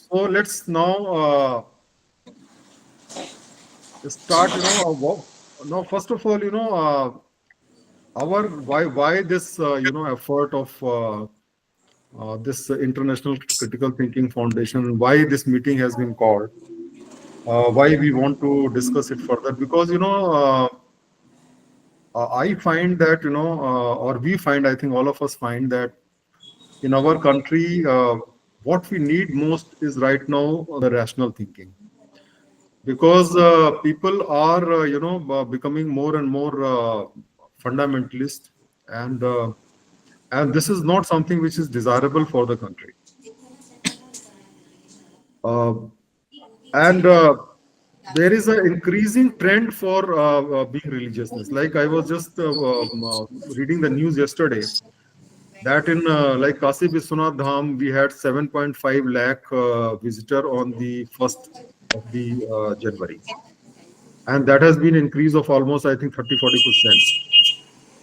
So let's now start. Now first of all, our why this effort of this International Critical Thinking Foundation, why this meeting has been called, why we want to discuss it further, because I find that or we find, I think all of us find that in our country, what we need most is right now the rational thinking, because people are becoming more and more fundamentalist, and and this is not something which is desirable for the country. Uh, and There is an increasing trend for being religiousness. Like I was just reading the news yesterday that in like Kasi Vishwanath Dham, we had 7.5 lakh visitor on the 1st of the January. And that has been increase of almost, I think, 30-40%.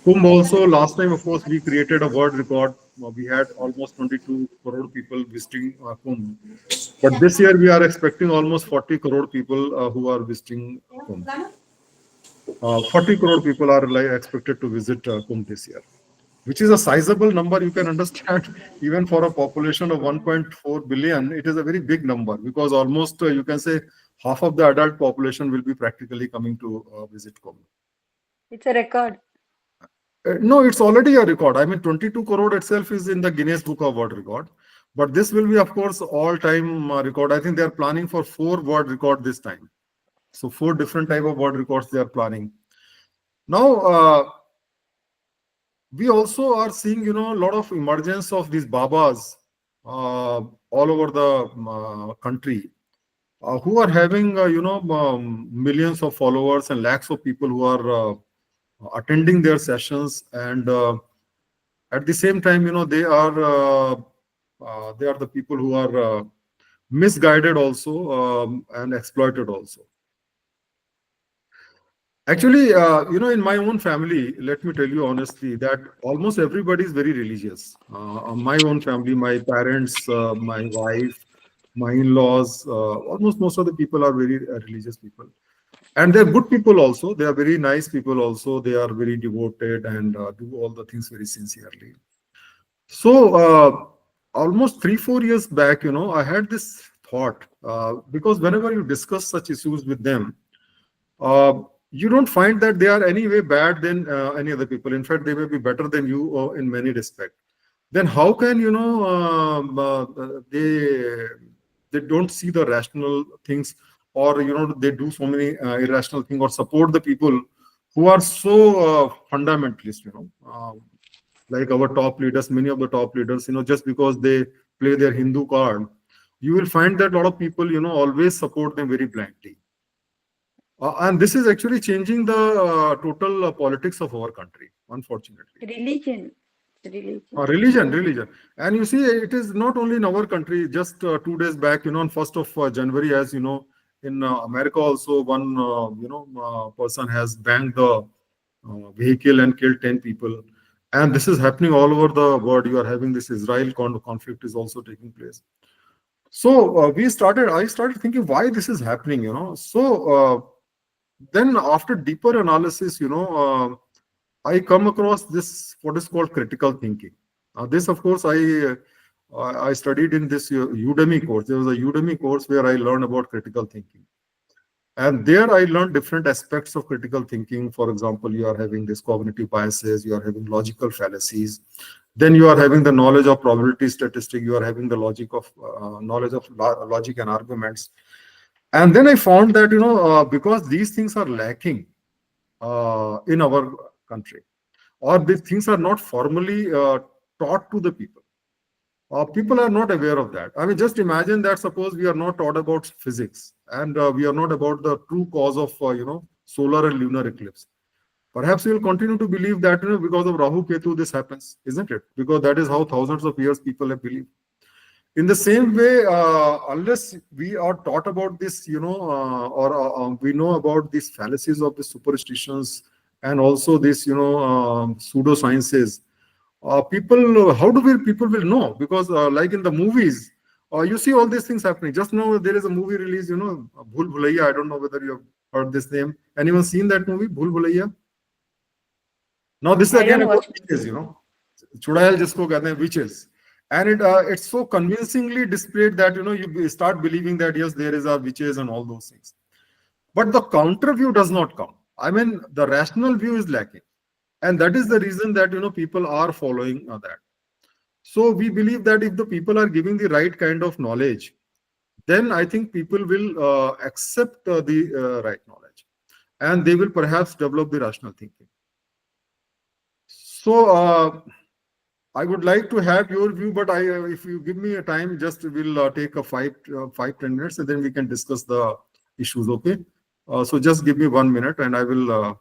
Kumbh also, last time, of course, we created a world record. We had almost 22 crore people visiting Kumbh. But this year, we are expecting almost 40 crore people who are visiting Kumbh. 40 crore people are like expected to visit Kumbh this year, which is a sizable number. You can understand, even for a population of 1.4 billion, it is a very big number, because almost you can say half of the adult population will be practically coming to visit Kumbh. It's a record. No, it's already a record. I mean, 22 crore itself is in the Guinness Book of World Record. But this will be, of course, all-time record. I think they are planning for 4 world record this time. So 4 different type of world records they are planning. Now, we also are seeing, a lot of emergence of these Babas all over the country, who are having, millions of followers and lakhs of people who are attending their sessions, and at the same time, they are the people who are misguided also, and exploited also. Actually, in my own family, let me tell you honestly that almost everybody is very religious. My own family, my parents, my wife, my in-laws, almost most of the people are very religious people. And they're good people also. They are very nice people also. They are very devoted and do all the things very sincerely. So, almost 3-4 years back, I had this thought, because whenever you discuss such issues with them, uh, you don't find that they are any way bad than any other people. In fact, they may be better than you in many respects. Then how can they don't see the rational things, or they do so many irrational things, or support the people who are so fundamentalist, like our top leaders, many of the top leaders, just because they play their Hindu card, you will find that a lot of people, always support them very blindly. And this is actually changing the total politics of our country, unfortunately. Religion. Religion. Religion. And you see, it is not only in our country. Just 2 days back, on 1st of January, as you know, in America also, one person has banged the vehicle and killed 10 people. And this is happening all over the world. You are having this Israel conflict is also taking place. So I started thinking why this is happening. So then after deeper analysis, I come across this what is called critical thinking. This, of course, I studied in this Udemy course. There was a Udemy course where I learned about critical thinking, and there I learned different aspects of critical thinking. For example, you are having this cognitive biases, you are having logical fallacies, then you are having the knowledge of probability statistic, you are having the logic of knowledge of logic and arguments. And then I found that because these things are lacking in our country, or these things are not formally taught to the people. People are not aware of that. I mean, just imagine that suppose we are not taught about physics, and we are not about the true cause of solar and lunar eclipse. Perhaps we will continue to believe that because of Rahu Ketu this happens, isn't it? Because that is how thousands of years people have believed. In the same way, unless we are taught about this, or we know about these fallacies of the superstitions, and also this, pseudosciences, people, how do we people will know? Because like in the movies, You see all these things happening. Just now there is a movie release, Bhul Bhulaiya. I don't know whether you have heard this name. Anyone seen that movie, Bhul Bhulaiya? Now this is I again don't about watch. witches, Chudail jisko kehte hain, witches. And it's so convincingly displayed that you start believing that yes, there is a witches and all those things. But the counter view does not come. I mean, the rational view is lacking. And that is the reason that people are following that. So we believe that if the people are giving the right kind of knowledge, then I think people will accept the right knowledge, and they will perhaps develop the rational thinking. So I would like to have your view, but if you give me a time, just we'll take a 5-10 minutes, and then we can discuss the issues. Okay. So just give me 1 minute, and I will.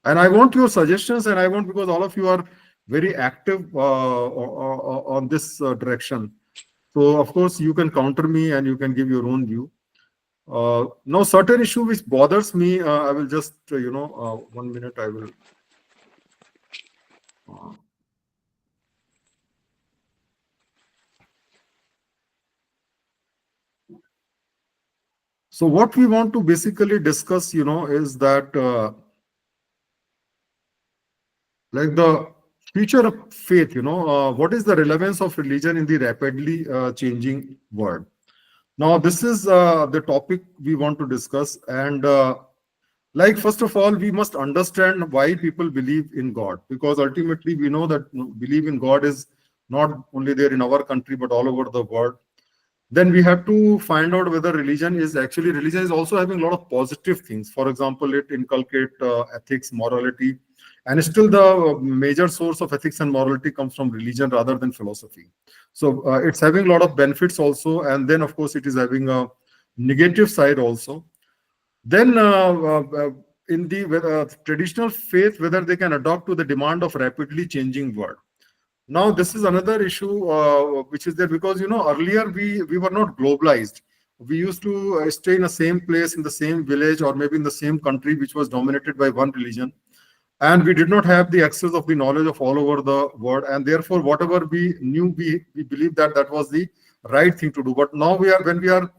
And I want your suggestions, and I want, because all of you are very active on this direction. So of course you can counter me and you can give your own view. Now, certain issue which bothers me, I will just 1 minute. I will. So what we want to basically discuss, is that like the future of faith. What is the relevance of religion in the rapidly changing world? Now, this is the topic we want to discuss. And first of all, we must understand why people believe in God, because ultimately we know that belief in God is not only there in our country, but all over the world. Then we have to find out whether religion is also having a lot of positive things. For example, it inculcate ethics, morality, and still the major source of ethics and morality comes from religion rather than philosophy. So it's having a lot of benefits also, and then of course it is having a negative side also. Then in the traditional faith, whether they can adapt to the demand of rapidly changing world. Now, this is another issue which is there, because earlier we were not globalized. We used to stay in the same place, in the same village, or maybe in the same country which was dominated by one religion, and we did not have the access of the knowledge of all over the world, and therefore whatever we knew, we believed that that was the right thing to do. But now when we are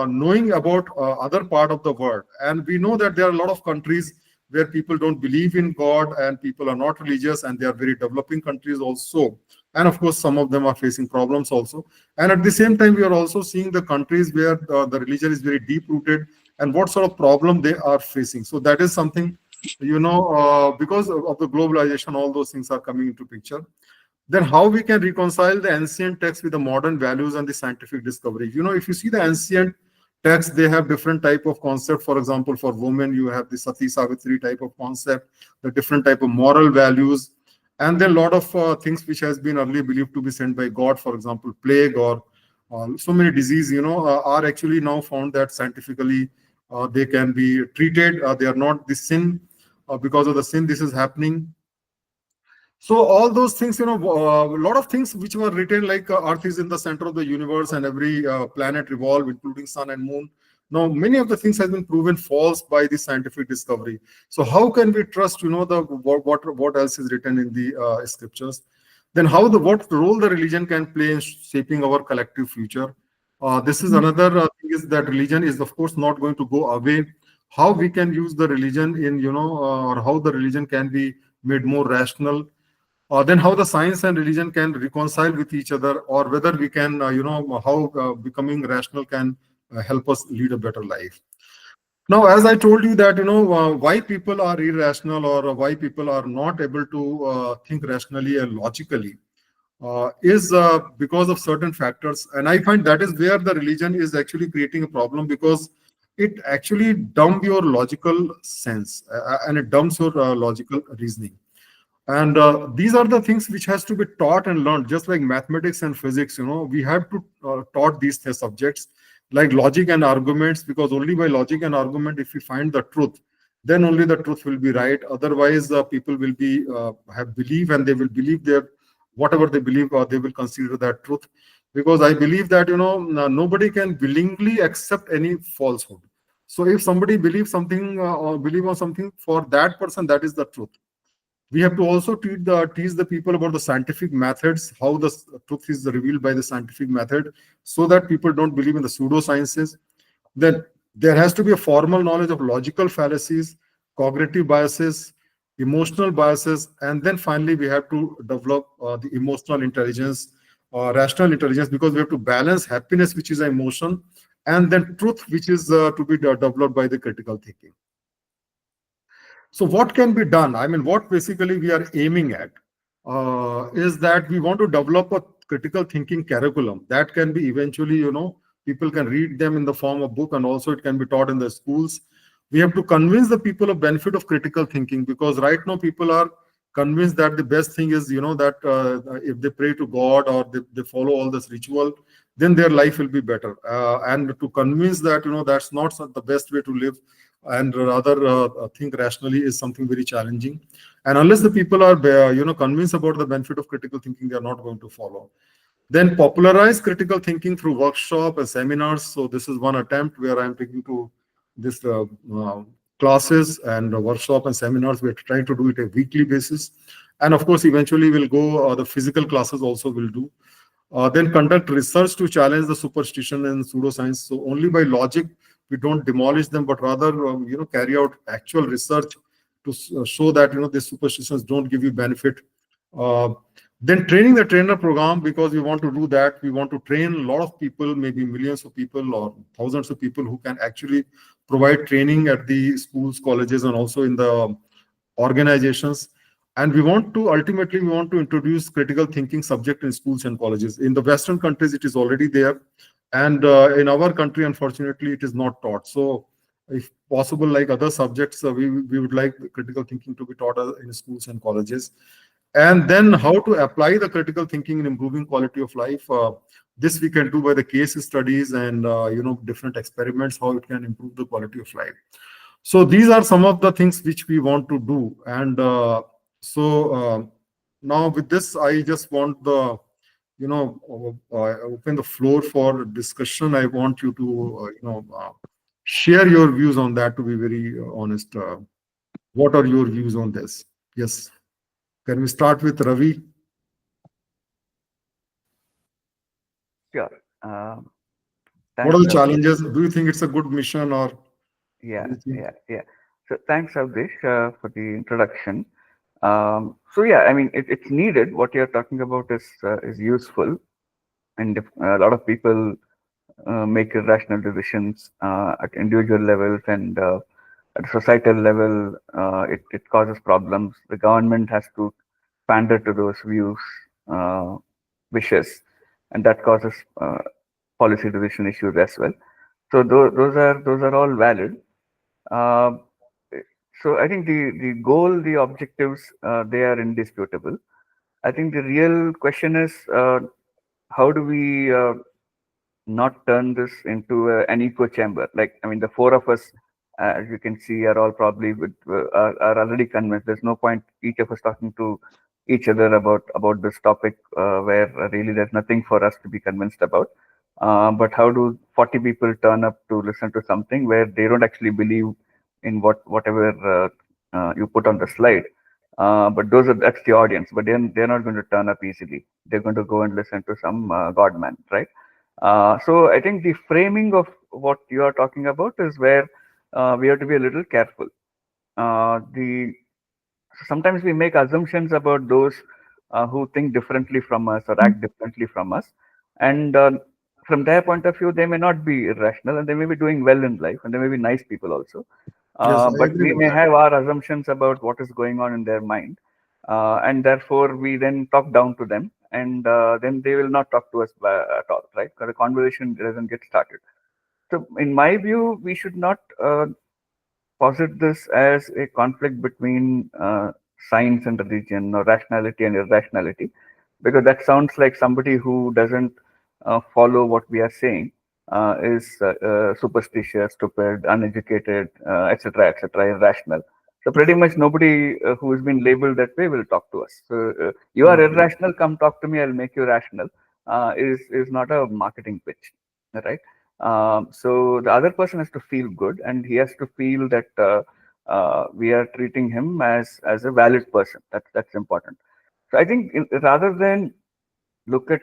knowing about other part of the world, and we know that there are a lot of countries where people don't believe in God and people are not religious, and they are very developing countries also. And of course, some of them are facing problems also. And at the same time, we are also seeing the countries where the religion is very deep rooted, and what sort of problem they are facing. So that is something, because of the globalization, all those things are coming into picture. Then how we can reconcile the ancient text with the modern values and the scientific discovery. If you see the ancient texts, they have different type of concept. For example, for women, you have the Sati Savitri type of concept, the different type of moral values, and then a lot of things which has been earlier believed to be sent by God. For example, plague or so many diseases, are actually now found that scientifically they can be treated. They are not the sin. Because of the sin, this is happening. So all those things, a lot of things which were written, like Earth is in the center of the universe and every planet revolve, including sun and moon. Now, many of the things have been proven false by the scientific discovery. So how can we trust, the what else is written in the scriptures? Then what role the religion can play in shaping our collective future? This is another thing, is that religion is of course not going to go away. How we can use the religion in, or how the religion can be made more rational, then how the science and religion can reconcile with each other, or whether we can, how becoming rational can help us lead a better life. Now, as I told you that, why people are irrational, or why people are not able to think rationally and logically, is because of certain factors. And I find that is where the religion is actually creating a problem, because it actually dumps your logical sense, and it dumps your logical reasoning. And these are the things which has to be taught and learned, just like mathematics and physics. We have to taught these subjects, like logic and arguments, because only by logic and argument, if we find the truth, then only the truth will be right. Otherwise, people will be have belief, and they will believe their whatever they believe, they will consider that truth. Because I believe that nobody can willingly accept any falsehood. So if somebody believes something, or believe on something, for that person, that is the truth. We have to also teach the people about the scientific methods, how the truth is revealed by the scientific method, so that people don't believe in the pseudosciences. Then there has to be a formal knowledge of logical fallacies, cognitive biases, emotional biases, and then finally we have to develop the emotional intelligence, rational intelligence, because we have to balance happiness, which is an emotion, and then truth, which is to be developed by the critical thinking. So what can be done? I mean, what basically we are aiming at is that we want to develop a critical thinking curriculum that can be eventually, people can read them in the form of book, and also it can be taught in the schools. We have to convince the people of benefit of critical thinking, because right now people are convinced that the best thing is, that if they pray to God or they follow all this ritual, then their life will be better. And to convince that, that's not the best way to live, and rather think rationally, is something very challenging. And unless the people are convinced about the benefit of critical thinking, they are not going to follow. Then popularize critical thinking through workshop and seminars. So this is one attempt where I'm taking to this classes and workshop and seminars. We're trying to do it a weekly basis, and of course eventually we'll go the physical classes also will do. Then conduct research to challenge the superstition and pseudoscience. So only by logic we don't demolish them, but rather carry out actual research to show that the superstitions don't give you benefit. Uh, then training the trainer program, because we want to do that. We want to train a lot of people, maybe millions of people or thousands of people, who can actually provide training at the schools, colleges, and also in the organizations. And we want to ultimately we want to introduce critical thinking subject in schools and colleges. In the Western countries it is already there, and in our country unfortunately it is not taught. So if possible, like other subjects, we would like critical thinking to be taught in schools and colleges. And then how to apply the critical thinking in improving quality of life, this we can do by the case studies and different experiments, how it can improve the quality of life. So these are some of the things which we want to do. And now with this, I just want the open the floor for discussion. I want you to share your views on that. To be very honest, what are your views on this? Yes, can we start with Ravi? Sure. What Thanks, are the Avdesh. challenges? Do you think it's a good mission, or what Yeah, do you think? yeah. So thanks, Avdesh, for the introduction. So yeah, I mean, it's needed. What you're talking about is useful, and if, a lot of people make irrational decisions at individual levels and at societal level. It causes problems. The government has to pander to those views, uh, wishes, and that causes policy decision issues as well. So those are all valid. Uh, so I think the goal, the objectives, they are indisputable. I think the real question is how do we not turn this into an echo chamber? Like, I mean, the four of us, as you can see, are all probably are already convinced. There's no point each of us talking to each other about this topic where really there's nothing for us to be convinced about. But how do 40 people turn up to listen to something where they don't actually believe in whatever you put on the slide? But that's the audience. But then they're not going to turn up easily. They're going to go and listen to some godman, right? So I think the framing of what you are talking about is where we have to be a little careful. The Sometimes we make assumptions about those who think differently from us or act differently from us, and from their point of view, they may not be irrational, and they may be doing well in life, and they may be nice people also. Yes, I But agree we with may that. have our assumptions about what is going on in their mind, and therefore we then talk down to them, and then they will not talk to us at all, right? Because the conversation doesn't get started. So, in my view, we should not posit this as a conflict between science and religion, or rationality and irrationality, because that sounds like somebody who doesn't follow what we are saying is superstitious, stupid, uneducated, etc., etc., irrational. So pretty much nobody who has been labeled that way will talk to us. So you are Okay. irrational, come talk to me, I'll make you rational. Is not a marketing pitch, right? So the other person has to feel good, and he has to feel that we are treating him as a valid person. That's important. So I think rather than look at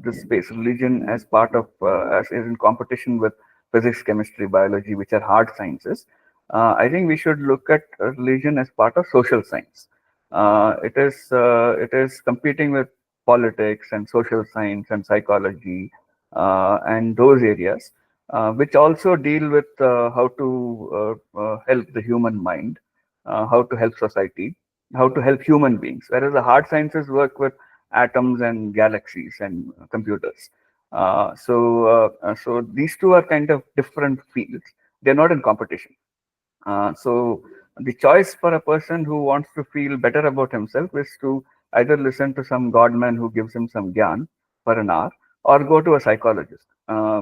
this space, religion as part of as is in competition with physics, chemistry, biology, which are hard sciences. I think we should look at religion as part of social science. It is competing with politics and social science and psychology and those areas, which also deal with how to help the human mind, how to help society, how to help human beings. Whereas the hard sciences work with atoms and galaxies and computers. So these two are kind of different fields. They're not in competition. So the choice for a person who wants to feel better about himself is to either listen to some godman who gives him some gyan for an hour, or go to a psychologist,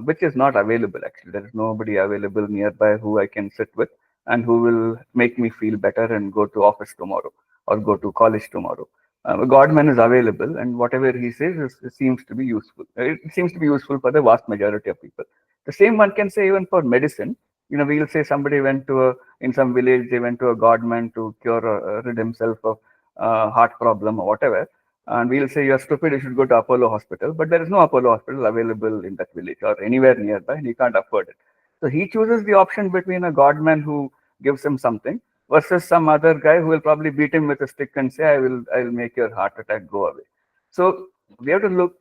which is not available actually. There is nobody available nearby who I can sit with and who will make me feel better and go to office tomorrow or go to college tomorrow. A godman is available, and whatever he says seems to be useful. It seems to be useful for the vast majority of people. The same one can say even for medicine. We'll say somebody went to in some village, they went to a godman to cure or rid himself of heart problem or whatever. And we'll say, you're stupid, you should go to Apollo hospital. But there is no Apollo hospital available in that village or anywhere nearby, and he can't afford it. So he chooses the option between a godman who gives him something versus some other guy who will probably beat him with a stick and say, I will make your heart attack go away. So we have to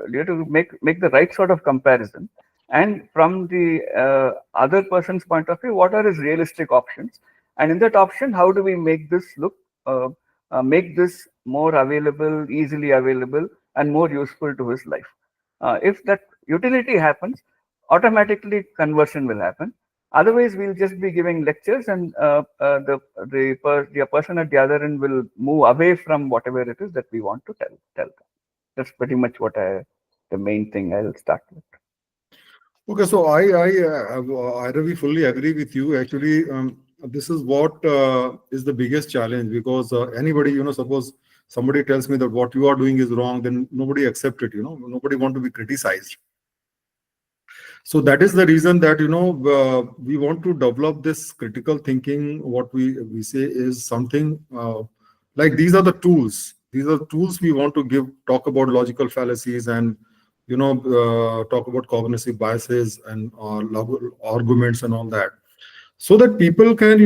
we have to make the right sort of comparison, and from the other person's point of view, what are his realistic options, and in that option, how do we uh, make this more available, easily available, and more useful to his life. If that utility happens, automatically conversion will happen. Otherwise, we'll just be giving lectures, and the person at the other end will move away from whatever it is that we want to tell them. That's pretty much the main thing I'll start with. Okay, so I Ravi, fully agree with you. Actually, this is what is the biggest challenge, because anybody, suppose somebody tells me that what you are doing is wrong, then nobody accept it. Nobody want to be criticized. So that is the reason that we want to develop this critical thinking. What we say is something like these are the tools. These are tools we want to talk about logical fallacies, and talk about cognitive biases and arguments and all that, so that people can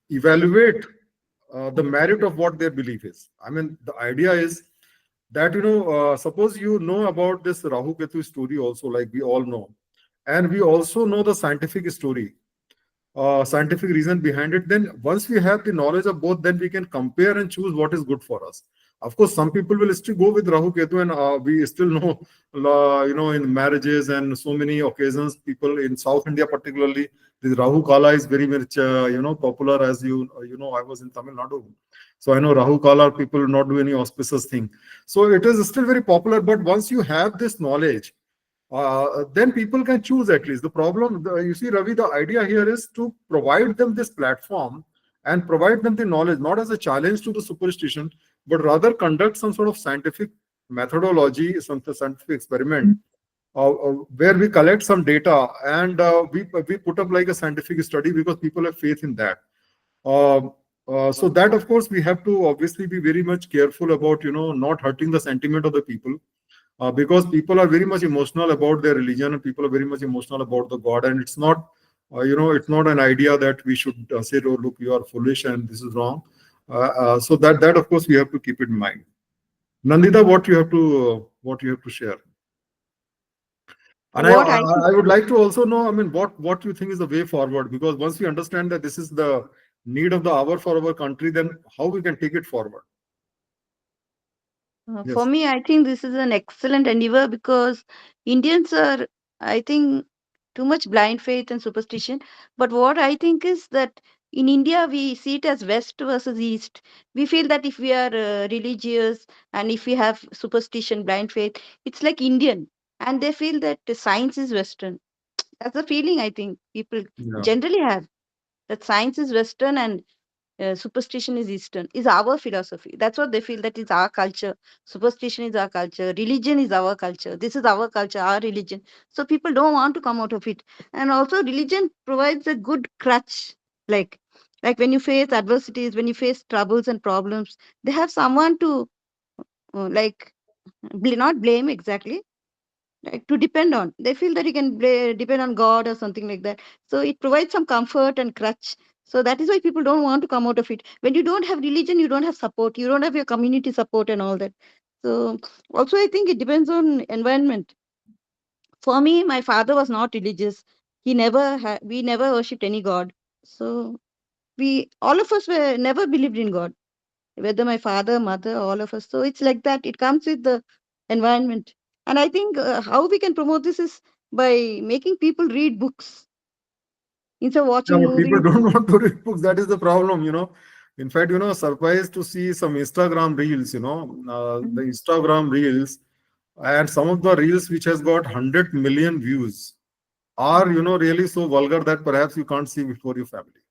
evaluate the merit of what their belief is. I mean, the idea is that suppose about this Rahu Ketu story also, like we all know, and we also know the scientific story, scientific reason behind it. Then once we have the knowledge of both, then we can compare and choose what is good for us. Of course, some people will still go with Rahu Ketu, and we still know, in marriages and so many occasions, people in South India particularly, this Rahu Kala is very much popular. As I was in Tamil Nadu, so I know Rahu Kala people will not do any auspicious thing. So it is still very popular. But once you have this knowledge, then people can choose at least. The problem, you see, Ravi, the idea here is to provide them this platform and provide them the knowledge, not as a challenge to the superstition, but rather conduct some sort of scientific methodology, some scientific experiment, where we collect some data, and we put up like a scientific study, because people have faith in that. Uh, so that, of course, we have to obviously be very much careful about not hurting the sentiment of the people, because people are very much emotional about their religion, and people are very much emotional about the God, and it's not it's not an idea that we should say, oh, look, you are foolish and this is wrong. So that of course we have to keep it in mind. Nandita, what you have to share? And I, What I I think, I would like to also know, I mean, what you think is the way forward, because once we understand that this is the need of the hour for our country, then how we can take it forward? for Yes. me, I think this is an excellent endeavor because Indians are, I think, too much blind faith and superstition. But what I think is that in India, we see it as West versus East. We feel that if we are religious and if we have superstition, blind faith, it's like Indian. And they feel that the science is Western. That's the feeling I think people Yeah. generally have, that science is Western and superstition is Eastern, is our philosophy. That's what they feel, that is our culture. Superstition is our culture. Religion is our culture. This is our culture, our religion. So people don't want to come out of it. And also, religion provides a good crutch like when you face adversities, when you face troubles and problems, they have someone to like not blame exactly, like to depend on. They feel that you can depend on God or something like that. So it provides some comfort and crutch. So that is why people don't want to come out of it. When you don't have religion, you don't have support, you don't have your community support and all that. So also I think it depends on environment. For me, my father was not religious. We never worshipped any god. So we all of us were never believed in god, whether my father, mother, all of us. So it's like that. It comes with the environment. And I think how we can promote this is by making people read books instead of Yeah, watching but people movies. don't want to read books. That is the problem, In fact, surprised to see some Instagram reels, the Mhm. Instagram reels, and some of the reels which has got 100 million views are, really so vulgar that perhaps you can't see before your family.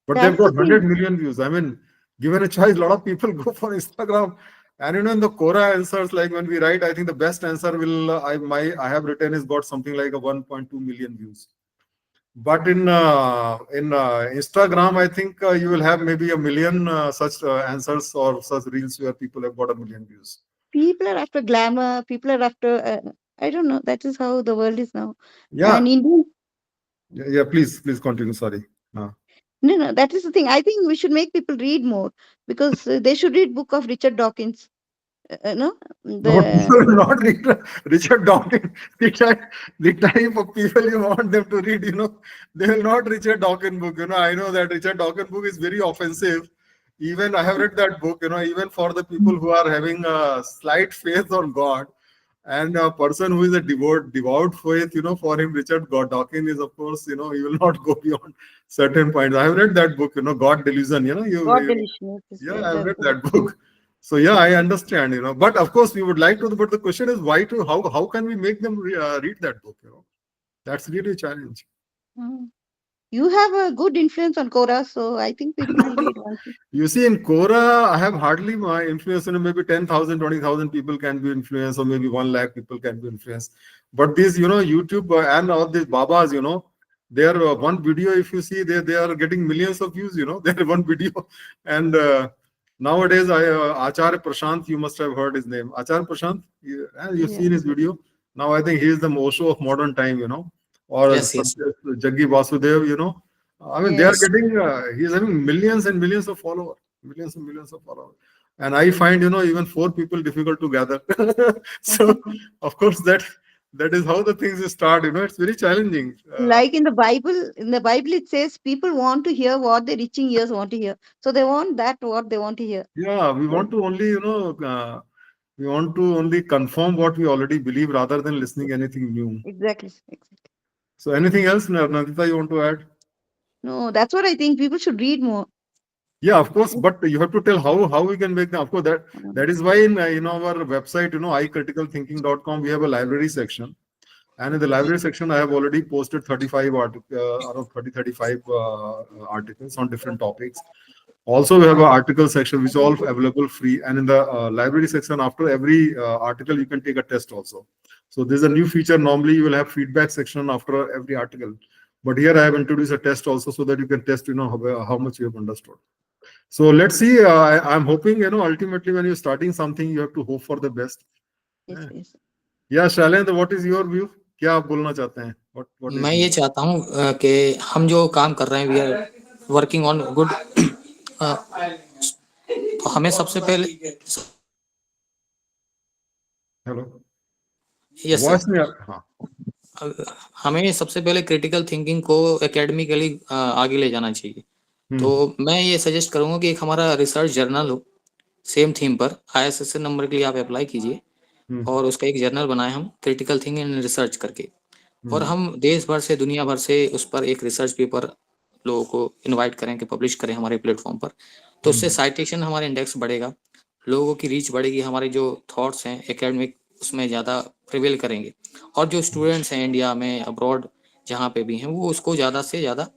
But they've That's the got 100 thing. million views. I mean, given a choice, a lot of people go for Instagram. And in the Quora answers, like when we write, I think the best answer will I have written is got something like a 1.2 million views. But in Instagram, I think you will have maybe a million such answers or such reels where people have got a million views. People are after glamour. People are after, I don't know. That is how the world is now. Yeah, And Indian, yeah. Please continue. Sorry. Uh, no, no, that is the thing. I think we should make people read more because they should read book of Richard Dawkins. No, No, the people will not read Richard Dawkins. The type of people you want them to read, they will not Richard Dawkins book. I know that Richard Dawkins book is very offensive. Even I have read that book, even for the people who are having a slight faith on God, and a person who is a devout faith, for him, Richard God Dawkins is, of course, he will not go beyond certain points. I have read that book, God Delusion, God delicious. yeah, Yes, I've that's read that book. So yeah, I understand, But of course, we would like to. But the question is, why to? How can we make them read that book? That's really a challenge. mm. You have a good influence on Quora, so I think people will read one thing. You see, in Quora, I have hardly my influence. Maybe 10,000, 20,000 people can be influenced, or maybe 1 lakh people can be influenced. But these, YouTube and all these Babas, their one video, if you see, they are getting millions of views. Their one video, and nowadays, Acharya Prashant, you must have heard his name. Acharya Prashant, you've Yeah. seen his video. Now I think he is the Osho of modern time. Or Yes, yes, Jaggi Vasudev. I mean, they are Yes. yes. getting, he's having millions and millions of followers, millions and millions of followers. And I find, even four people difficult to gather. So, of course, that is how the things start. It's very challenging. Like in the Bible it says people want to hear what the reaching ears want to hear. So they want that what they want to hear. Yeah, we So want to only, we want to only confirm what we already believe rather than listening anything new. exactly, exactly. So, anything else, Nandita, you want to add? No, that's what I think. People should read more. Yeah, of course, but you have to tell how we can make them. Of course, that is why in our website, icriticalthinking.com, we have a library section. And in the library section, I have already posted 35 around 30, 35 articles on different topics. Also, we have an article section which is all available free. And in the library section, after every article, you can take a test also. So there's a new feature. Normally, you will have feedback section after every article. But here I have introduced a test also so that you can test, how much you have understood. So let's see. I'm hoping, ultimately when you're starting something, you have to hope for the best. Yes, yes. Yeah, Shailendra, what is your view? क्या आप बोलना चाहते हैं? What is मैं your ये चाहता हूँ कि हम जो काम कर रहे हैं we are working on good, तो हमें सबसे पहले hello? यस Voice में हाँ. सर, हमें सबसे पहले क्रिटिकल थिंकिंग को एकेडमिकली आगे ले जाना चाहिए। तो मैं ये सजेस्ट करूंगा कि एक हमारा रिसर्च जर्नल हो सेम थीम पर, ISSN नंबर के लिए आप अप्लाई कीजिए और उसका एक जर्नल बनाए हम क्रिटिकल थिंकिंग एंड रिसर्च करके, और हम देश भर से दुनिया भर से उस पर एक रिसर्च पेपर लोगों को इनवाइट करें कि पब्लिश करें हमारे प्लेटफॉर्म पर। तो उससे साइटेशन हमारे इंडेक्स बढ़ेगा, लोगों की रीच बढ़ेगी, हमारे जो थॉट्स हैं एकेडमिक उसमें ज़्यादा प्रिवेल करेंगे, और जो स्टूडेंट्स हैं इंडिया में अब्रॉड जहाँ पे भी हैं वो उसको ज़्यादा से ज़्यादा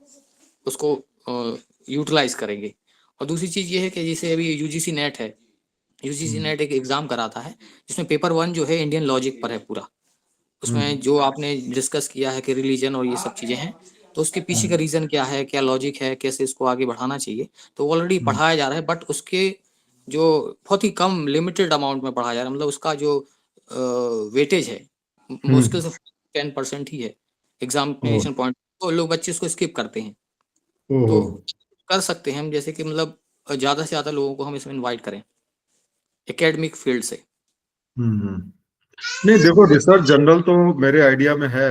उसको यूटिलाइज करेंगे। और दूसरी चीज़ ये है कि जैसे अभी यूजीसी नेट है, यूजीसी नेट एक एग्ज़ाम कराता है जिसमें पेपर 1 जो है इंडियन लॉजिक पर है पूरा। उसमें जो आपने डिस्कस किया है कि रिलीजन और ये सब चीज़ें हैं, तो उसके पीछे का रीजन क्या है, क्या लॉजिक है, कैसे इसको आगे बढ़ाना चाहिए, तो ऑलरेडी पढ़ाया जा रहा है, बट उसके जो बहुत ही कम लिमिटेड अमाउंट में पढ़ाया जा रहा है, मतलब उसका जो वेटेज है मुश्किल से 10% ही है एग्जामिनेशन पॉइंट, तो लोग बच्चे उसको स्किप करते हैं। तो कर सकते हैं हम, जैसे कि मतलब ज्यादा से ज्यादा लोगों को हम इसमें इनवाइट करें एकेडमिक फील्ड से। नहीं देखो, रिसर्च जर्नल तो मेरे आइडिया में है,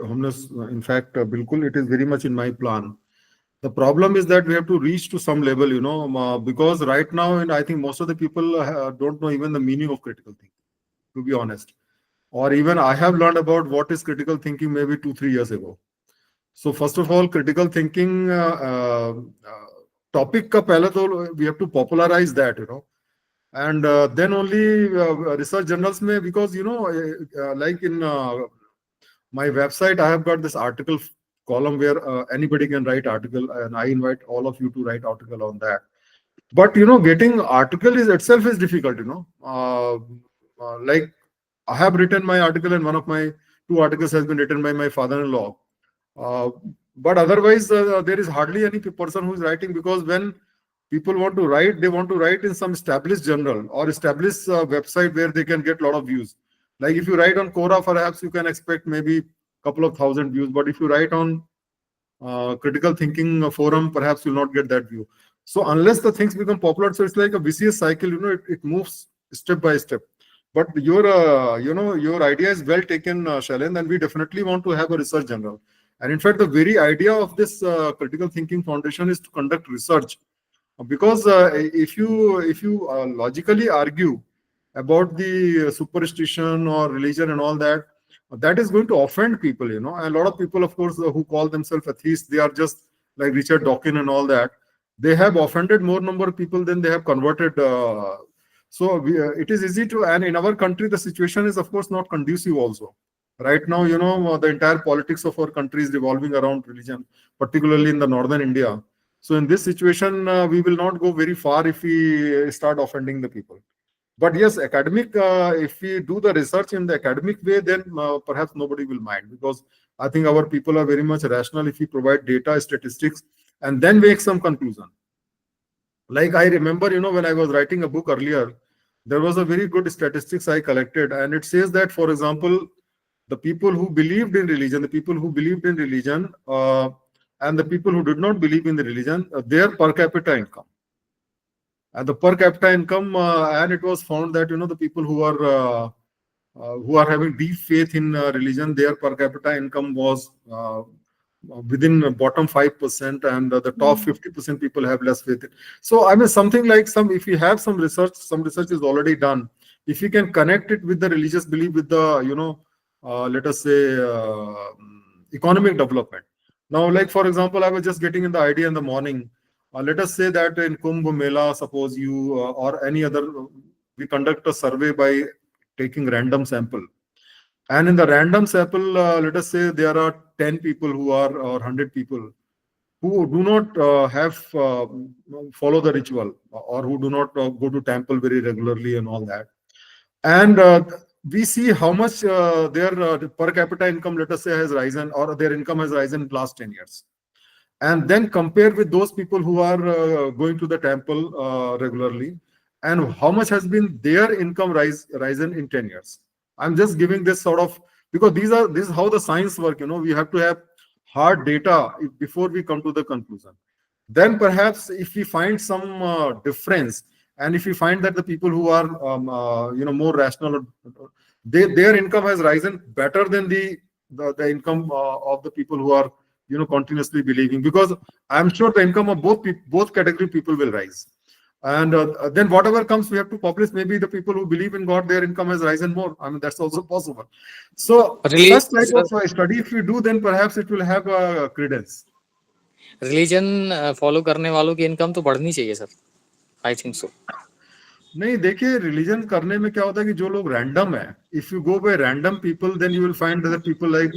हमने इनफैक्ट बिल्कुल, it is very much in my plan. The problem is that we have to reach to some level, because right now, and I think most of the people don't know even the meaning of critical thinking, to be honest. Or even I have learned about what is critical thinking maybe 2-3 years ago. So first of all, critical thinking topic ka pehle to we have to popularize that, and then only research journals may, because like in my website, I have got this article column where anybody can write article, and I invite all of you to write article on that. But getting article is itself is difficult. Like I have written my article, and one of my 2 articles has been written by my father-in-law. But otherwise, there is hardly any person who is writing, because when people want to write, they want to write in some established journal or established website where they can get a lot of views. Like if you write on Quora, perhaps you can expect maybe couple of thousand views, but if you write on critical thinking forum, perhaps you'll not get that view. So unless the things become popular, so it's like a vicious cycle, it moves step by step. But your idea is well taken, Shailendra, and we definitely want to have a research journal. And in fact, the very idea of this critical thinking foundation is to conduct research, because if you logically argue about the superstition or religion and all that, that is going to offend people, and a lot of people, of course, who call themselves atheists, they are just like Richard Dawkins and all that. They have offended more number of people than they have converted. It is easy to, and in our country, the situation is, of course, not conducive also. Right now, the entire politics of our country is revolving around religion, particularly in the northern India. So in this situation, we will not go very far if we start offending the people. But yes, academic, if we do the research in the academic way, then perhaps nobody will mind, because I think our people are very much rational if we provide data, statistics, and then make some conclusion. Like I remember, when I was writing a book earlier, there was a very good statistics I collected, and it says that, for example, the people who believed in religion, and the people who did not believe in the religion, their per capita income. And the per capita income, and it was found that the people who are having deep faith in religion, their per capita income was within bottom 5%, and the top 50% people have less faith. So I mean, something like if you have some research is already done. If you can connect it with the religious belief, with the let us say economic development. Now, like for example, I was just getting in the idea in the morning. Let us say that in Kumbh Mela, suppose you or any other, we conduct a survey by taking random sample. And in the random sample, let us say there are 10 people or 100 people who do not follow the ritual, or who do not go to temple very regularly and all that. And we see how much their per capita income, let us say, has risen, or their income has risen in the last 10 years. And then compare with those people who are going to the temple regularly, and how much has been their income risen in 10 years. I'm just giving this sort of, because this is how the science work. We have to have hard data before we come to the conclusion. Then perhaps if we find some difference, and if we find that the people who are more rational, their income has risen better than the income of the people who are continuously believing, because I'm sure the income of both category people will rise. And then whatever comes, we have to publish. Maybe the people who believe in God, their income has risen more. I mean, that's also possible. So Really, such type of study, if we do, then perhaps it will have a credence. Religion follow करने वालों की income तो बढ़नी चाहिए sir, I think so. नहीं, देखिए, religion करने में क्या होता है कि जो लोग रैंडम है, if you go by random people, then you will find that people like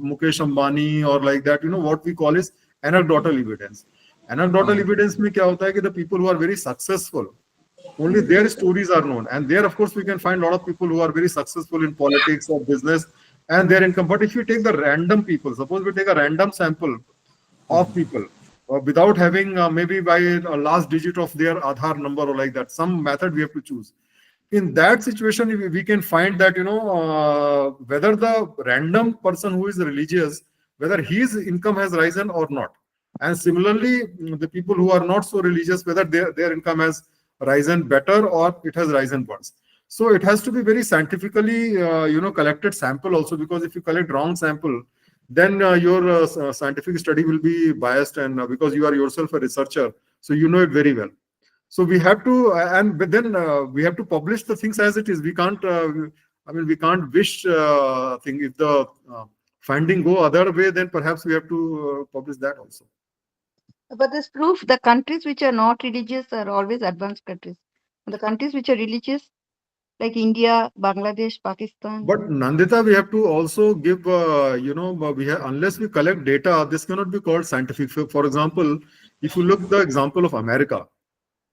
Mukesh Ambani और like that, what we call is anecdotal evidence. Anecdotal evidence में क्या होता है कि the people who are very successful, only their stories are known, and there of course we can find a lot of people who are very successful in politics or business and their income. But if you take the random people, suppose we take a random sample of people without having maybe by a last digit of their Aadhaar number or like that. Some method we have to choose. In that situation, we can find that, whether the random person who is religious, whether his income has risen or not. And similarly, the people who are not so religious, whether their income has risen better or it has risen worse. So it has to be very scientifically, collected sample also, because if you collect wrong sample, then your scientific study will be biased, and because you are yourself a researcher, so you know it very well. So we have to, and but then we have to publish the things as it is. We can't, we can't wish thing. If the finding go other way, then perhaps we have to publish that also. But this proof the countries which are not religious are always advanced countries. And the countries which are religious, like India, Bangladesh, Pakistan. But Nandita, we have to also give, we have, unless we collect data, this cannot be called scientific. For example, if you look the example of America,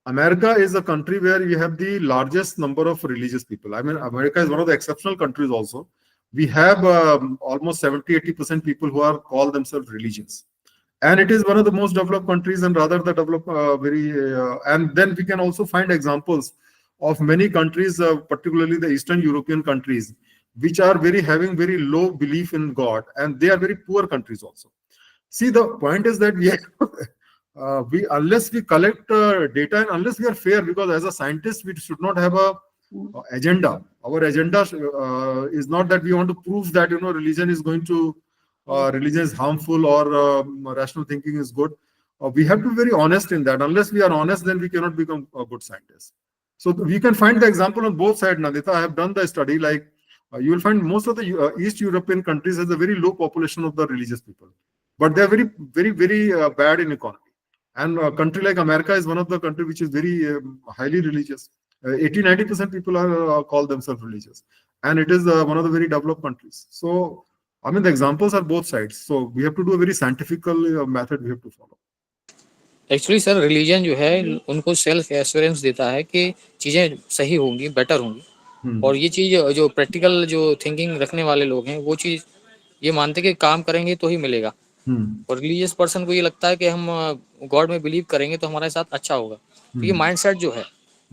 America is a country where you have the largest number of religious people. I mean, America is one of the exceptional countries also. We have almost 70-80% people who are called themselves religious. And it is one of the most developed countries, and rather the developed and then we can also find examples of many countries, particularly the Eastern European countries, which are having very low belief in God, and they are very poor countries also. See, the point is that we unless we collect data and unless we are fair, because as a scientist we should not have a agenda. Our agenda is not that we want to prove that religion is going to religion is harmful or rational thinking is good. We have to be very honest in that. Unless we are honest, then we cannot become a good scientist. So we can find the example on both sides, Nandita. I have done the study. Like you will find most of the East European countries has a very low population of the religious people, but they are very bad in economy. And a country like America is one of the country which is very highly religious. 80-90% people are call themselves religious, and it is one of the very developed countries. So I mean, the examples are both sides. So we have to do a very scientific method we have to follow. Actually sir religion जो है उनको self assurance देता है कि चीज़ें सही होंगी, better होंगी, और ये चीज़ जो प्रैक्टिकल जो थिंकिंग रखने वाले लोग हैं वो चीज़ ये मानते कि काम करेंगे तो ही मिलेगा। और रिलीजियस पर्सन को ये लगता है कि हम गॉड में बिलीव करेंगे तो हमारे साथ अच्छा होगा। तो ये माइंडसेट जो है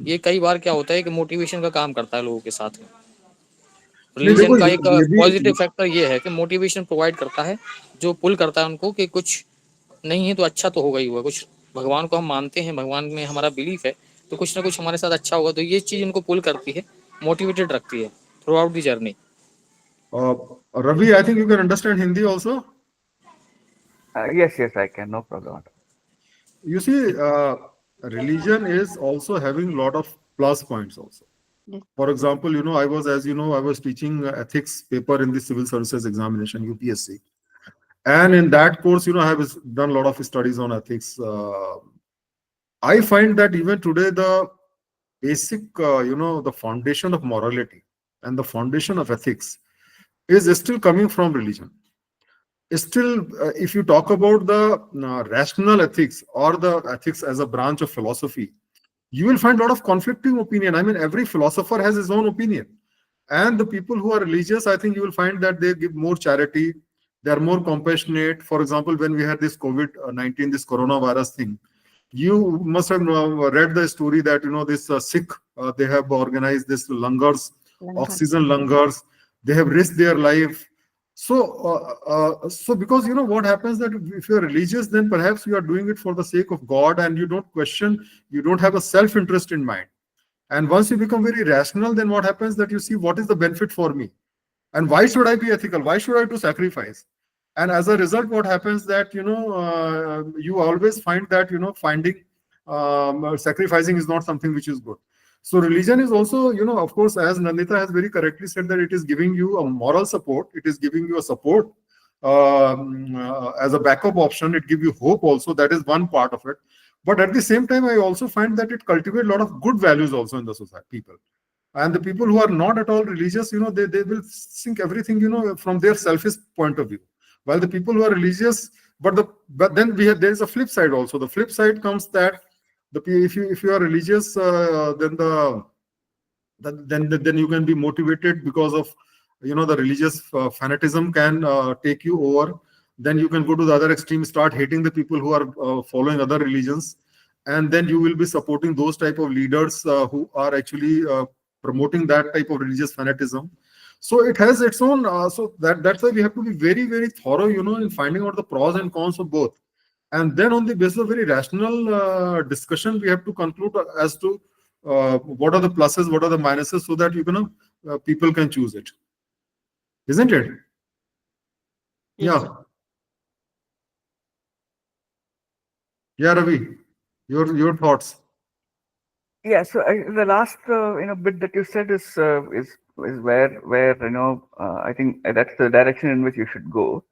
ये कई बार क्या होता है कि मोटिवेशन का काम करता है लोगों के साथ में। रिलीजन का एक पॉजिटिव फैक्टर ये है कि मोटिवेशन प्रोवाइड करता है, जो पुल करता है उनको कि कुछ नहीं है तो अच्छा तो होगा ही होगा, कुछ भगवान को हम मानते हैं, भगवान में हमारा बिलीफ है, तो कुछ ना कुछ हमारे साथ अच्छा होगा। तो ये चीज़ इनको पुल करती है, मोटिवेटेड रखती है through out the journey. Ravi, I think you can understand Hindi also. Yes, I can, no problem. You see, religion is also having a lot of plus points also. Yes. For example, I was, as you know, I was teaching ethics paper in the civil services examination, UPSC. And in that course, I have done a lot of studies on ethics. I find that even today, the basic, the foundation of morality and the foundation of ethics is still coming from religion. Still, if you talk about the rational ethics or the ethics as a branch of philosophy, you will find a lot of conflicting opinion. I mean, every philosopher has his own opinion. And the people who are religious, I think you will find that they give more charity, they are more compassionate. For example, when we had this COVID-19, this coronavirus thing, you must have read the story that, this Sikh, they have organized this langars, oxygen langars, they have risked their life. So because what happens that if you're religious, then perhaps you are doing it for the sake of God, and you don't question, you don't have a self-interest in mind. And once you become very rational, then what happens that you see what is the benefit for me, and why should I be ethical? Why should I do sacrifice? And as a result, what happens that you always find that finding sacrificing is not something which is good. So religion is also, of course, as Nandita has very correctly said, that it is giving you a moral support. It is giving you a support as a backup option. It gives you hope also. That is one part of it. But at the same time, I also find that it cultivates a lot of good values also in the society, people. And the people who are not at all religious, they will think everything, from their selfish point of view. While the people who are religious, but then there is a flip side also. The flip side comes that if you are religious, then you can be motivated because of the religious fanatism can take you over. Then you can go to the other extreme, start hating the people who are following other religions, and then you will be supporting those type of leaders who are actually promoting that type of religious fanaticism. So it has its own. So that's why we have to be very, very thorough, in finding out the pros and cons of both. And then on the basis of very rational discussion, we have to conclude as to what are the pluses, what are the minuses, so that people can choose it, isn't it? Yes, Yeah. sir. Yeah, Ravi, your thoughts. Yeah, so the last bit that you said is where I think that's the direction in which you should go,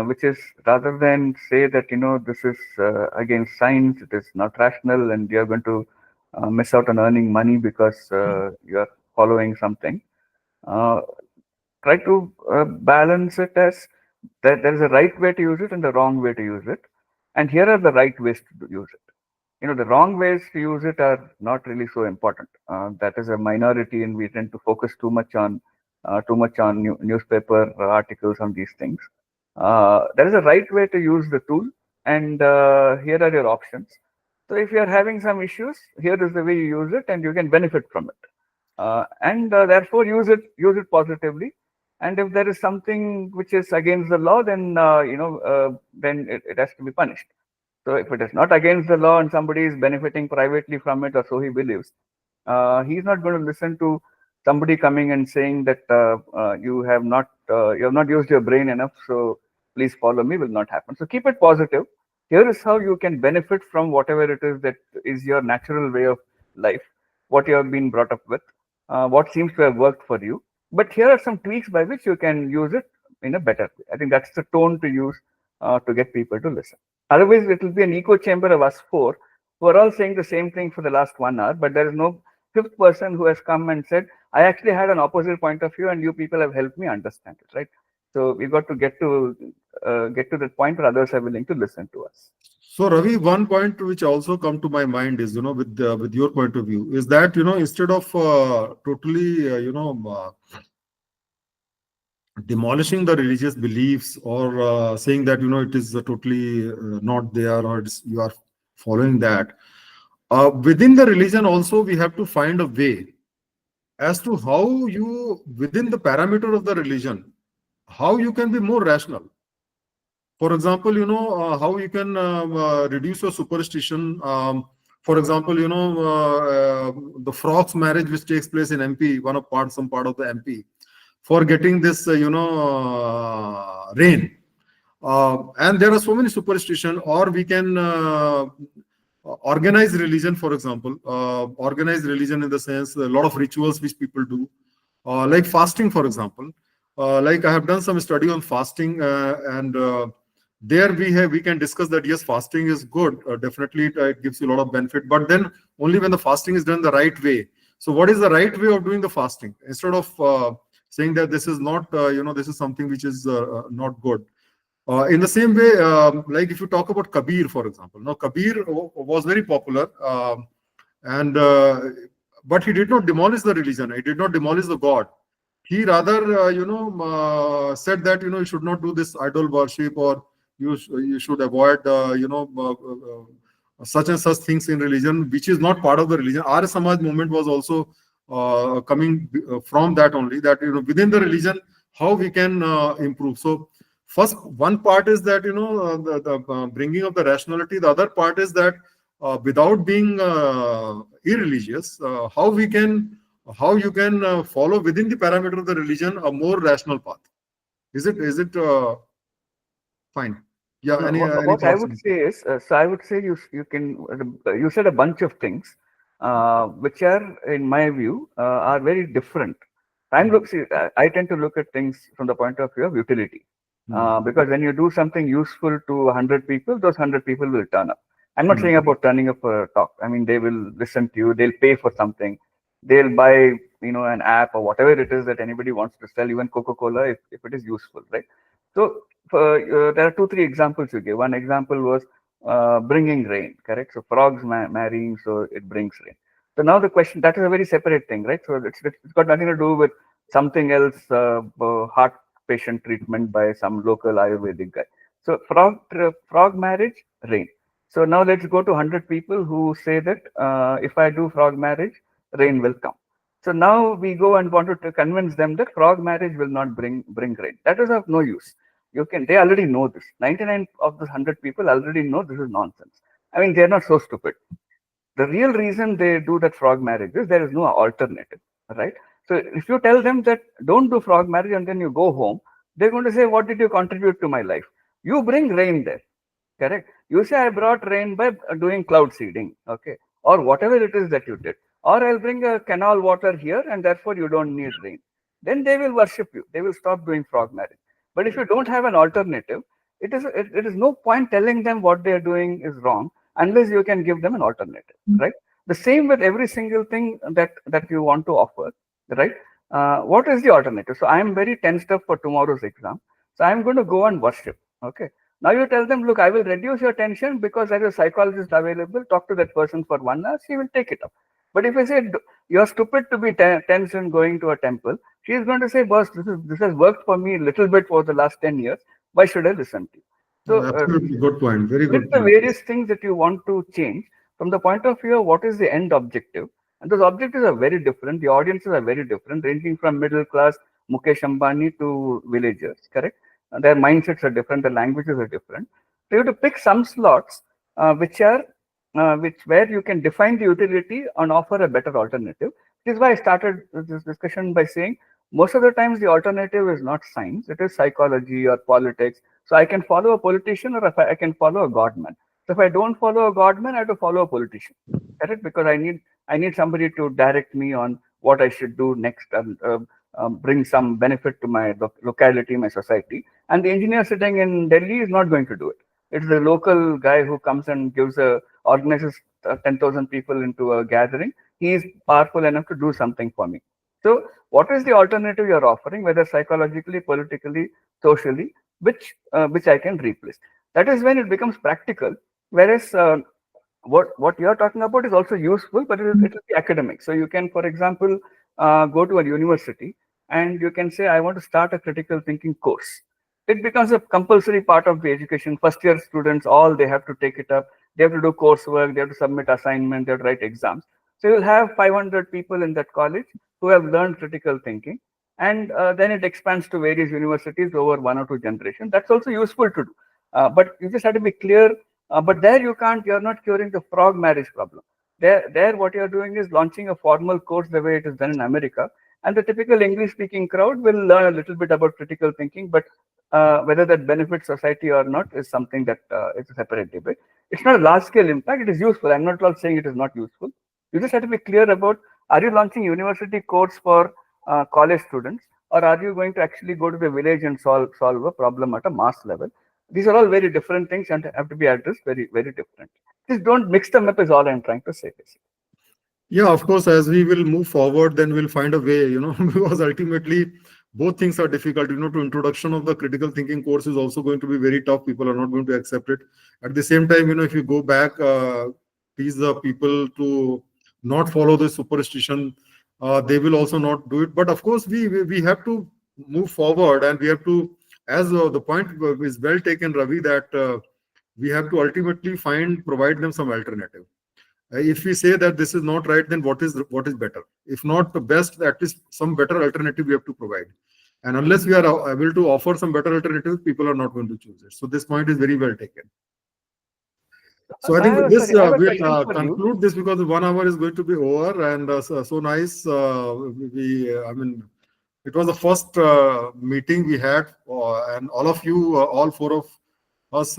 which is rather than say that this is against science, it is not rational, and you're going to miss out on earning money because you're following something. Uh, Try to balance it as that there is a right way to use it and the wrong way to use it, and here are the right ways to use it. The wrong ways to use it are not really so important. That is a minority, and we tend to focus too much on newspaper articles on these things. There is a right way to use the tool, and here are your options. So if you are having some issues, here is the way you use it, and you can benefit from it. And therefore use it positively. And if there is something which is against the law, then then it has to be punished. So if it is not against the law and somebody is benefiting privately from it, or so he believes, he's not going to listen to somebody coming and saying that you have not used your brain enough, so please follow me. Will not happen. So keep it positive. Here is how you can benefit from whatever it is that is your natural way of life, what you have been brought up with, what seems to have worked for you. But here are some tweaks by which you can use it in a better way. I think that's the tone to use to get people to listen. Otherwise, it will be an echo chamber of us four who are all saying the same thing for the last 1 hour, but there is no fifth person who has come and said, I actually had an opposite point of view and you people have helped me understand it, right? So we've got to get to that point where others are willing to listen to us. So Ravi, one point which also come to my mind is, with your point of view, is that, instead of totally, demolishing the religious beliefs, or saying that, it is totally not there, or you are following that, within the religion also, we have to find a way as to how you, within the parameter of the religion, how you can be more rational. For example, how you can reduce your superstition. For example, the frogs marriage which takes place in MP, some part of the MP, for getting this, rain. And there are so many superstition. Or we can organize religion, for example, organize religion in the sense, a lot of rituals which people do, like fasting, for example. Like I have done some study on fasting, and there we can discuss that yes, fasting is good. Definitely, it gives you a lot of benefit, but then only when the fasting is done the right way. So, what is the right way of doing the fasting? Instead of saying that this is not, this is something which is not good. In the same way, like if you talk about Kabir, for example, now Kabir was very popular, and but he did not demolish the religion. He did not demolish the God. He rather, said that you should not do this idol worship, or you should avoid, such and such things in religion, which is not part of the religion. Arya Samaj movement was also coming from that only. That within the religion, how we can improve. So first, one part is that the bringing of the rationality. The other part is that without being irreligious, how you can follow within the parameter of the religion a more rational path. Is it fine? Yeah. No, Any what I thoughts? would say is, so I would say you said a bunch of things, which are, in my view, are very different. I tend to look at things from the point of view of utility, because when you do something useful to 100 people, those 100 people will turn up. I'm not saying about turning up for a talk. I mean, they will listen to you. They'll pay for something. They'll buy, an app or whatever it is that anybody wants to sell, even Coca-Cola, if it is useful, right? So there are 2-3 examples you gave. One example was bringing rain, correct? So frogs marrying, so it brings rain. So now the question, that is a very separate thing, right? So it's got nothing to do with something else, heart patient treatment by some local Ayurvedic guy. So frog marriage, rain. So now let's go to 100 people who say that if I do frog marriage, rain will come. So now we go and want to convince them that frog marriage will not bring rain. That is of no use. They already know this. 99 of the 100 people already know this is nonsense. I mean, they're not so stupid. The real reason they do that frog marriage is there is no alternative, right? So if you tell them that don't do frog marriage and then you go home, they're going to say, what did you contribute to my life? You bring rain there, correct? You say I brought rain by doing cloud seeding, okay, or whatever it is that you did, or I'll bring a canal water here and therefore you don't need rain. Then they will worship you. They will stop doing frog marriage. But if you don't have an alternative, it is no point telling them what they are doing is wrong unless you can give them an alternative, right? The same with every single thing that you want to offer, right? What is the alternative? So I am very tensed up for tomorrow's exam, so I'm going to go and worship. Okay. Now you tell them, look, I will reduce your tension because there is a psychologist available. Talk to that person for 1 hour. She will take it up. But if I say you're stupid to be tense in going to a temple, she is going to say, boss, this has worked for me a little bit for the last 10 years. Why should I listen to you? So Absolutely good point. Very with good the point. various things that you want to change from the point of view of what is the end objective, and those objectives are very different. The audiences are very different, ranging from middle class Mukesh Ambani to villagers, correct? Their mindsets are different, the languages are different. So you have to pick some slots which where you can define the utility and offer a better alternative. This is why I started this discussion by saying most of the times the alternative is not science, it is psychology or politics. So I can follow a politician, or if I can follow a godman. So if I don't follow a godman, I have to follow a politician, correct? Because I need somebody to direct me on what I should do next and bring some benefit to my locality, my society. And the engineer sitting in Delhi is not going to do it. It's the local guy who comes and organizes 10,000 people into a gathering. He is powerful enough to do something for me. So what is the alternative you're offering, whether psychologically, politically, socially, which I can replace? That is when it becomes practical. Whereas what you're talking about is also useful, but it will be academic. So you can, for example, go to a university and you can say, I want to start a critical thinking course. It becomes a compulsory part of the education. First year students, all they have to take it up. They have to do coursework, they have to submit assignments, they have to write exams. So you'll have 500 people in that college who have learned critical thinking. And then it expands to various universities over 1 or 2 generations. That's also useful to do. But you just have to be clear. But there you're not curing the frog marriage problem. There, what you're doing is launching a formal course the way it is done in America. And the typical English-speaking crowd will learn a little bit about critical thinking, but whether that benefits society or not is something that is a separate debate. It's not a large-scale impact. It is useful. I'm not at all saying it is not useful. You just have to be clear about, are you launching university course for college students, or are you going to actually go to the village and solve a problem at a mass level? These are all very different things and have to be addressed very, very different. Just don't mix them up is all I'm trying to say, basically. Yeah, of course, as we will move forward, then we'll find a way, because ultimately both things are difficult. To introduction of the critical thinking course is also going to be very tough. People are not going to accept it. At the same time, if you go back, teach the people to not follow the superstition, they will also not do it. But of course, we have to move forward, and we have to, as the point is well taken, Ravi, that we have to ultimately provide them some alternative. If we say that this is not right, then what is better? If not the best, at least some better alternative we have to provide. And unless we are able to offer some better alternatives, people are not going to choose it. So this point is very well taken. So I think with this, Sorry, I have a we'll question for you. conclude this, because the 1 hour is going to be over, and so nice. I mean, it was the first meeting we had, and all of you, all four of us,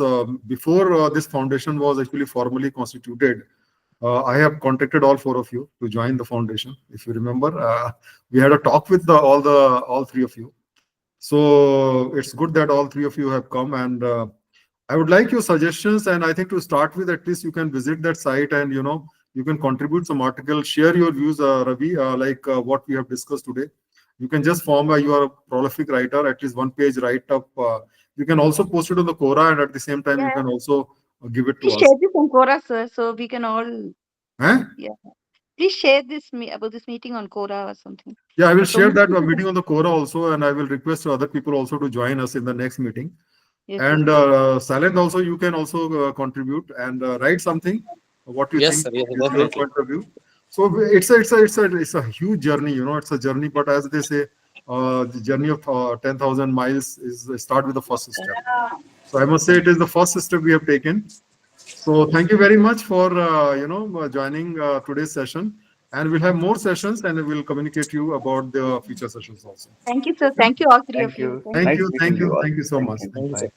before this foundation was actually formally constituted. I have contacted all four of you to join the foundation. If you remember, we had a talk with all three of you. So it's good that all three of you have come, and I would like your suggestions. And I think to start with, at least you can visit that site, and you can contribute some articles, share your views, Ravi, like what we have discussed today. You can just you are a prolific writer, at least one page write up. You can also post it on the Quora, and at the same time, you Yeah. can also give it to Please us. share this on Quora, sir, so we can all. Eh? Yeah. Please share about this meeting on Quora or something. Yeah, I will So share many that people meeting on the Quora also, and I will request other people also to join us in the next meeting. Yes, sir. And Silent also, you can also contribute and write something, what you Yes, think sir. Yes, is your definitely. point of view. So it's a huge journey, it's a journey, but as they say, the journey of 10,000 miles is start with the first step. So I must say it is the first step we have taken. So thank you very much for joining today's session, and we'll have more sessions, and we'll communicate you about the future sessions also. Thank you, sir. Okay? Thank you, all three of Thank you. you. Thank you. Thank Nice you, meeting you all. thank you so Thank much. you. Thank Thank you, you. sir. Bye.